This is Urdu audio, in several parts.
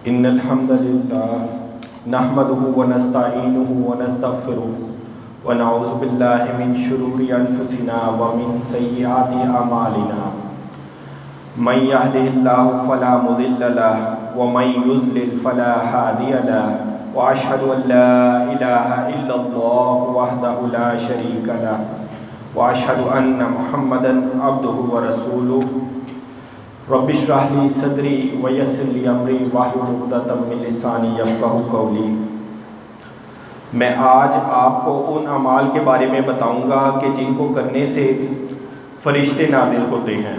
إن الحمد لله نحمده ونستعينه ونستغفره ونعوذ بالله من شرور أنفسنا ومن سيئات أعمالنا من يهده الله فلا مضل له ومن يضلل فلا هادي له وأشهد أن لا إله إلا الله وحده لا شريك له وأشهد أن محمدا عبده ورسوله رب اشرح لي صدري ويسر لي امری واحلل عقدۃ من لسانی یفقہوا قولی۔ میں آج آپ کو ان اعمال کے بارے میں بتاؤں گا کہ جن کو کرنے سے فرشتے نازل ہوتے ہیں،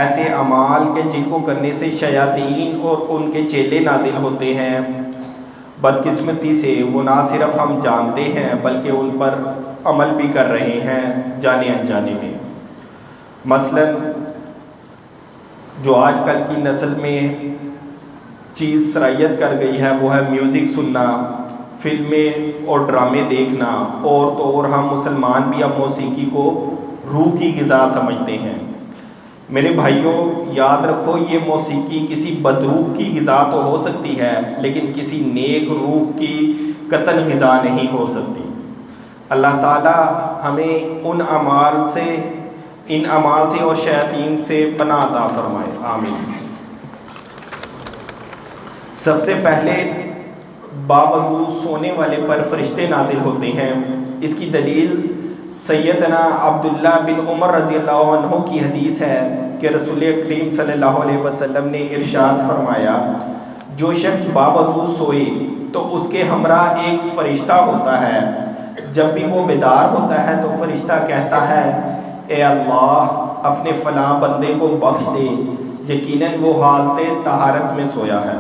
ایسے اعمال کہ جن کو کرنے سے شیاطین اور ان کے چیلے نازل ہوتے ہیں۔ بدقسمتی سے وہ نہ صرف ہم جانتے ہیں بلکہ ان پر عمل بھی کر رہے ہیں جانے انجانے میں۔ مثلاً جو آج کل کی نسل میں چیز سرایت کر گئی ہے وہ ہے میوزک سننا، فلمیں اور ڈرامے دیکھنا، اور تو اور ہم مسلمان بھی اب موسیقی کو روح کی غذا سمجھتے ہیں۔ میرے بھائیوں یاد رکھو، یہ موسیقی کسی بدروح کی غذا تو ہو سکتی ہے لیکن کسی نیک روح کی قطعاً غذا نہیں ہو سکتی۔ اللہ تعالی ہمیں ان اعمال سے اور شیاطین سے پناہ عطا فرمائے، آمین۔ سب سے پہلے باوضو سونے والے پر فرشتے نازل ہوتے ہیں۔ اس کی دلیل سیدنا عبداللہ بن عمر رضی اللہ عنہ کی حدیث ہے کہ رسول کریم صلی اللہ علیہ وسلم نے ارشاد فرمایا، جو شخص باوضو سوئے تو اس کے ہمراہ ایک فرشتہ ہوتا ہے، جب بھی وہ بیدار ہوتا ہے تو فرشتہ کہتا ہے، اے اللہ اپنے فلاں بندے کو بخش دے، یقیناً وہ حالت طہارت میں سویا ہے۔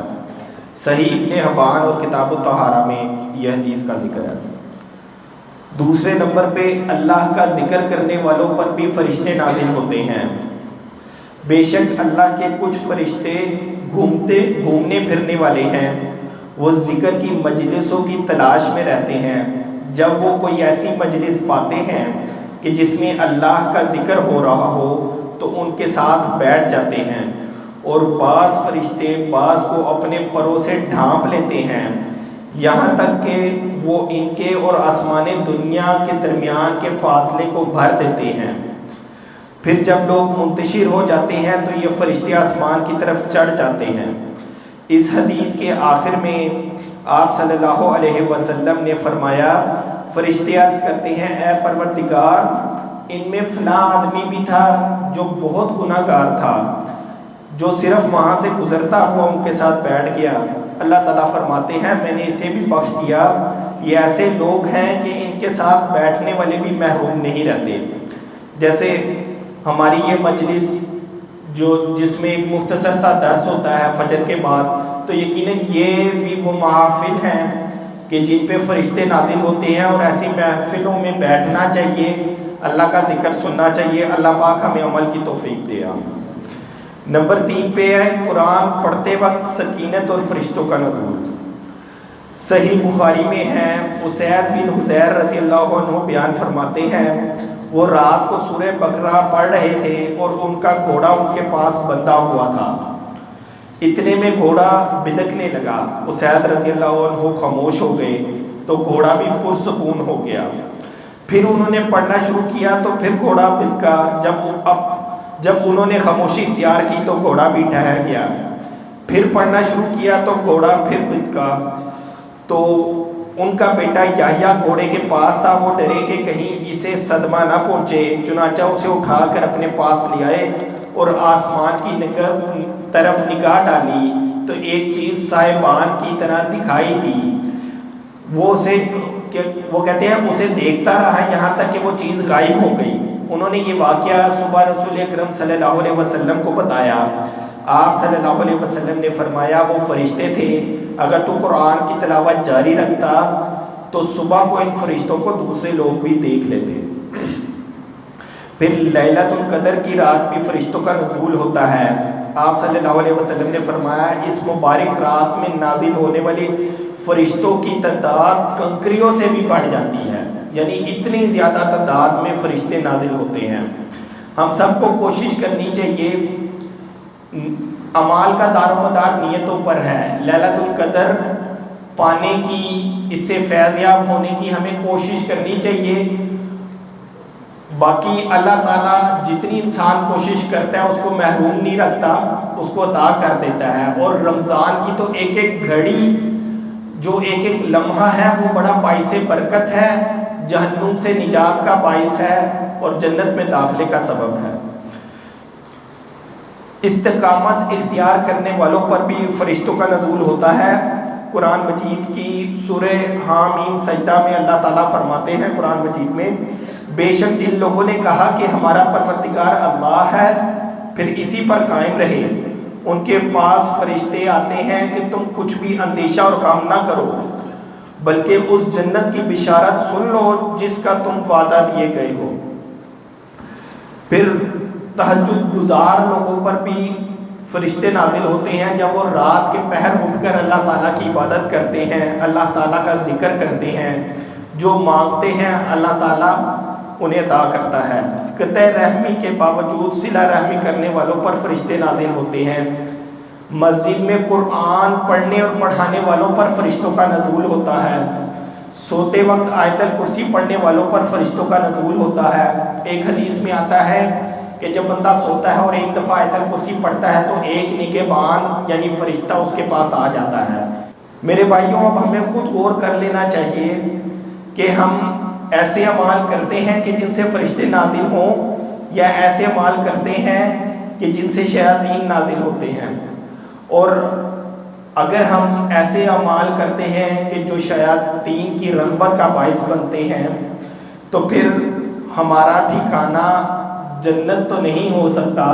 صحیح ابن حبان اور کتاب الطہارہ میں یہ حدیث کا ذکر ہے۔ دوسرے نمبر پہ اللہ کا ذکر کرنے والوں پر بھی فرشتے نازل ہوتے ہیں۔ بے شک اللہ کے کچھ فرشتے گھومنے پھرنے والے ہیں، وہ ذکر کی مجلسوں کی تلاش میں رہتے ہیں۔ جب وہ کوئی ایسی مجلس پاتے ہیں کہ جس میں اللہ کا ذکر ہو رہا ہو تو ان کے ساتھ بیٹھ جاتے ہیں، اور بعض فرشتے بعض کو اپنے پروں سے ڈھانپ لیتے ہیں، یہاں تک کہ وہ ان کے اور آسمان دنیا کے درمیان کے فاصلے کو بھر دیتے ہیں۔ پھر جب لوگ منتشر ہو جاتے ہیں تو یہ فرشتے آسمان کی طرف چڑھ جاتے ہیں۔ اس حدیث کے آخر میں آپ صلی اللہ علیہ وسلم نے فرمایا، فرشتے عرض کرتے ہیں، اے پروردگار، ان میں فلاں آدمی بھی تھا جو بہت گناہ گار تھا، جو صرف وہاں سے گزرتا ہوا ان کے ساتھ بیٹھ گیا۔ اللہ تعالیٰ فرماتے ہیں، میں نے اسے بھی بخش دیا۔ یہ ایسے لوگ ہیں کہ ان کے ساتھ بیٹھنے والے بھی محروم نہیں رہتے۔ جیسے ہماری یہ مجلس جس میں ایک مختصر سا درس ہوتا ہے فجر کے بعد، تو یقیناً یہ بھی وہ محافل ہیں کہ جن پہ فرشتے نازل ہوتے ہیں، اور ایسی محفلوں میں بیٹھنا چاہیے، اللہ کا ذکر سننا چاہیے۔ اللہ پاک ہمیں عمل کی توفیق دے۔ نمبر 3 پہ ہے قرآن پڑھتے وقت سکینت اور فرشتوں کا نزول۔ صحیح بخاری میں ہے، اسید بن حضیر رضی اللہ عنہ بیان فرماتے ہیں، وہ رات کو سورہ بقرہ پڑھ رہے تھے اور ان کا گھوڑا ان کے پاس بندھا ہوا تھا۔ اتنے میں گھوڑا بدکنے لگا، اسید رضی اللہ عنہ خاموش ہو گئے تو گھوڑا بھی پرسکون ہو گیا۔ پھر انہوں نے پڑھنا شروع کیا تو پھر گھوڑا بدکا۔ جب انہوں نے خاموشی اختیار کی تو گھوڑا بھی ٹھہر گیا۔ پھر پڑھنا شروع کیا تو گھوڑا پھر بدکا۔ تو ان کا بیٹا یحییٰ گھوڑے کے پاس تھا، وہ ڈرے کہ کہیں اسے صدمہ نہ پہنچے، چنانچہ اسے اٹھا کر اپنے پاس لے آئے اور آسمان کی طرف نگاہ ڈالی تو ایک چیز سائبان کی طرح دکھائی دی۔ وہ کہتے ہیں اسے دیکھتا رہا یہاں تک کہ وہ چیز غائب ہو گئی۔ انہوں نے یہ واقعہ صبح رسول اکرم صلی اللہ علیہ وسلم کو بتایا۔ آپ صلی اللہ علیہ وسلم نے فرمایا، وہ فرشتے تھے، اگر تو قرآن کی تلاوت جاری رکھتا تو صبح کو ان فرشتوں کو دوسرے لوگ بھی دیکھ لیتے۔ پھر لیلۃ القدر کی رات بھی فرشتوں کا نزول ہوتا ہے۔ آپ صلی اللہ علیہ وسلم نے فرمایا، اس مبارک رات میں نازل ہونے والی فرشتوں کی تعداد کنکریوں سے بھی بڑھ جاتی ہے، یعنی اتنی زیادہ تعداد میں فرشتے نازل ہوتے ہیں۔ ہم سب کو کوشش کرنی چاہیے اعمال کا دار و مدار نیتوں پر ہے۔ لیلۃ القدر پانے کی، اس سے فیض یاب ہونے کی ہمیں کوشش کرنی چاہیے۔ باقی اللہ تعالیٰ جتنی انسان کوشش کرتا ہے اس کو محروم نہیں رکھتا، اس کو عطا کر دیتا ہے۔ اور رمضان کی تو ایک ایک گھڑی، جو ایک ایک لمحہ ہے، وہ بڑا باعث برکت ہے، جہنم سے نجات کا باعث ہے اور جنت میں داخلے کا سبب ہے۔ استقامت اختیار کرنے والوں پر بھی فرشتوں کا نزول ہوتا ہے۔ قرآن مجید کی سورہ حامیم سجدہ میں اللہ تعالیٰ فرماتے ہیں قرآن مجید میں، بے شک جن لوگوں نے کہا کہ ہمارا پروردگار اللہ ہے پھر اسی پر قائم رہے، ان کے پاس فرشتے آتے ہیں کہ تم کچھ بھی اندیشہ اور غم نہ کرو، بلکہ اس جنت کی بشارت سن لو جس کا تم وعدہ دیے گئے ہو۔ پھر تہجد گزار لوگوں پر بھی فرشتے نازل ہوتے ہیں، جب وہ رات کے پہر اٹھ کر اللہ تعالیٰ کی عبادت کرتے ہیں، اللہ تعالیٰ کا ذکر کرتے ہیں، جو مانگتے ہیں اللہ تعالیٰ انہیں عطا کرتا ہے۔ قطع رحمی کے باوجود صلہ رحمی کرنے والوں پر فرشتے نازل ہوتے ہیں۔ مسجد میں قرآن پڑھنے اور پڑھانے والوں پر فرشتوں کا نزول ہوتا ہے۔ سوتے وقت آیت الکرسی پڑھنے والوں پر فرشتوں کا نزول ہوتا ہے۔ ایک حدیث میں آتا ہے کہ جب بندہ سوتا ہے اور ایک دفعہ آیت الکرسی پڑھتا ہے تو ایک نگہبان یعنی فرشتہ اس کے پاس آ جاتا ہے۔ میرے بھائیوں، اب ہمیں خود غور کر لینا چاہیے کہ ہم ایسے اعمال کرتے ہیں کہ جن سے فرشتے نازل ہوں، یا ایسے اعمال کرتے ہیں کہ جن سے شیاطین نازل ہوتے ہیں۔ اور اگر ہم ایسے اعمال کرتے ہیں کہ جو شیاطین کی رغبت کا باعث بنتے ہیں، تو پھر ہمارا ٹھکانہ جنت تو نہیں ہو سکتا،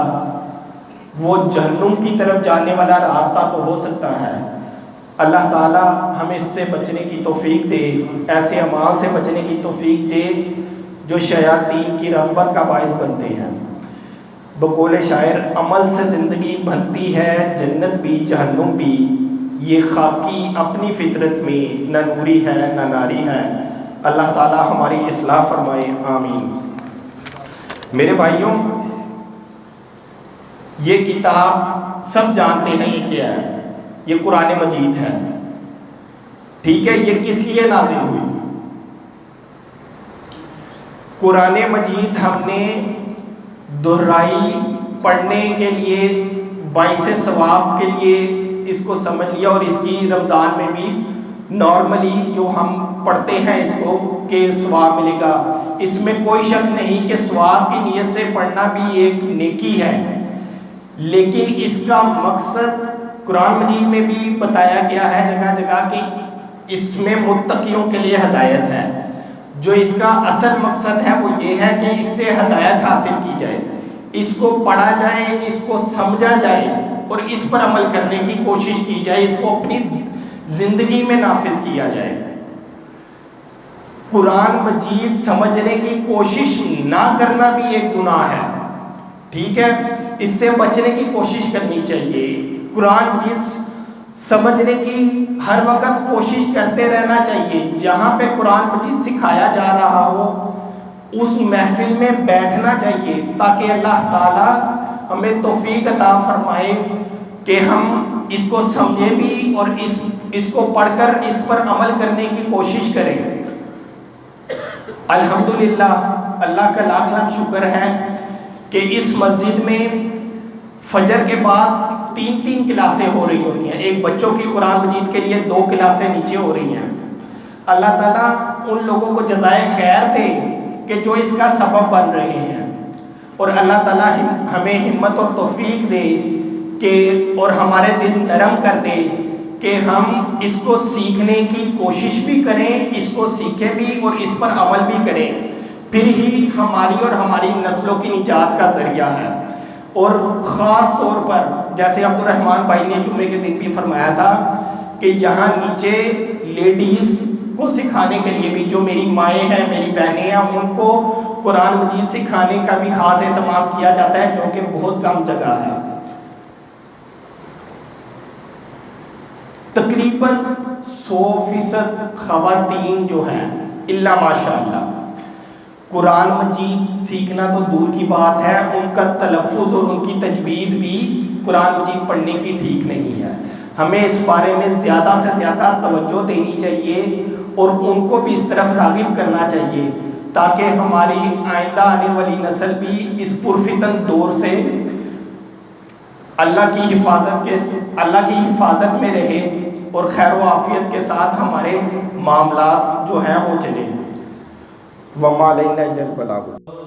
وہ جہنم کی طرف جانے والا راستہ تو ہو سکتا ہے۔ اللہ تعالیٰ ہمیں اس سے بچنے کی توفیق دے، ایسے اعمال سے بچنے کی توفیق دے جو شیاطین کی رغبت کا باعث بنتے ہیں۔ بقول شاعر، عمل سے زندگی بنتی ہے جنت بھی جہنم بھی، یہ خاکی اپنی فطرت میں نہ نوری ہے نہ ناری ہے۔ اللہ تعالیٰ ہماری اصلاح فرمائے، آمین۔ میرے بھائیوں، یہ کتاب سب جانتے ہیں یہ کیا ہے، یہ قرآن مجید ہے، ٹھیک ہے؟ یہ کس لیے نازل ہوئی؟ قرآن مجید ہم نے دہرائی پڑھنے کے لیے، باعث ثواب کے لیے اس کو سمجھ لیا، اور اس کی رمضان میں بھی نارملی جو ہم پڑھتے ہیں اس کو کہ ثواب ملے گا، اس میں کوئی شک نہیں کہ ثواب کی نیت سے پڑھنا بھی ایک نیکی ہے، لیکن اس کا مقصد قرآن مجید میں بھی بتایا گیا ہے جگہ جگہ کہ اس میں متقیوں کے لیے ہدایت ہے۔ جو اس کا اصل مقصد ہے وہ یہ ہے کہ اس سے ہدایت حاصل کی جائے، اس کو پڑھا جائے، اس کو سمجھا جائے اور اس پر عمل کرنے کی کوشش کی جائے، اس کو اپنی زندگی میں نافذ کیا جائے۔ قرآن مجید سمجھنے کی کوشش نہ کرنا بھی ایک گناہ ہے، ٹھیک ہے؟ اس سے بچنے کی کوشش کرنی چاہیے۔ قرآن مجید سمجھنے کی ہر وقت کوشش کرتے رہنا چاہیے۔ جہاں پہ قرآن مجید سکھایا جا رہا ہو اس محفل میں بیٹھنا چاہیے، تاکہ اللہ تعالیٰ ہمیں توفیق عطا فرمائے کہ ہم اس کو سمجھیں بھی اور اس کو پڑھ کر اس پر عمل کرنے کی کوشش کریں۔ الحمدللہ، اللہ کا لاکھ لاکھ شکر ہے کہ اس مسجد میں فجر کے بعد 3 کلاسیں ہو رہی ہوتی ہیں۔ ایک بچوں کی قرآن مجید کے لیے 2 کلاسیں نیچے ہو رہی ہیں۔ اللہ تعالیٰ ان لوگوں کو جزائے خیر دے کہ جو اس کا سبب بن رہے ہیں، اور اللہ تعالیٰ ہمیں ہمت اور توفیق دے کہ اور ہمارے دل نرم کر دے کہ ہم اس کو سیکھنے کی کوشش بھی کریں، اس کو سیکھیں بھی اور اس پر عمل بھی کریں، پھر ہی ہماری اور ہماری نسلوں کی نجات کا ذریعہ ہے۔ اور خاص طور پر جیسے عبد الرحمن بھائی نے جمعے کے دن بھی فرمایا تھا کہ یہاں نیچے لیڈیز کو سکھانے کے لیے بھی، جو میری مائیں ہیں، میری بہنیں ہیں، ان کو قرآن مجید سکھانے کا بھی خاص اہتمام کیا جاتا ہے، جو کہ بہت کم جگہ ہے۔ تقریباً 100% خواتین جو ہیں الا ماشاء اللہ قرآن مجید سیکھنا تو دور کی بات ہے، ان کا تلفظ اور ان کی تجوید بھی قرآن مجید پڑھنے کی ٹھیک نہیں ہے۔ ہمیں اس بارے میں زیادہ سے زیادہ توجہ دینی چاہیے اور ان کو بھی اس طرف راغب کرنا چاہیے تاکہ ہماری آئندہ آنے والی نسل بھی اس پرفتن دور سے اللہ کی حفاظت میں رہے اور خیر و عافیت کے ساتھ ہمارے معاملات جو ہیں وہ چلیں۔ وَمَا عَلَيْنَا إِلَّا الْبَلَاغُ۔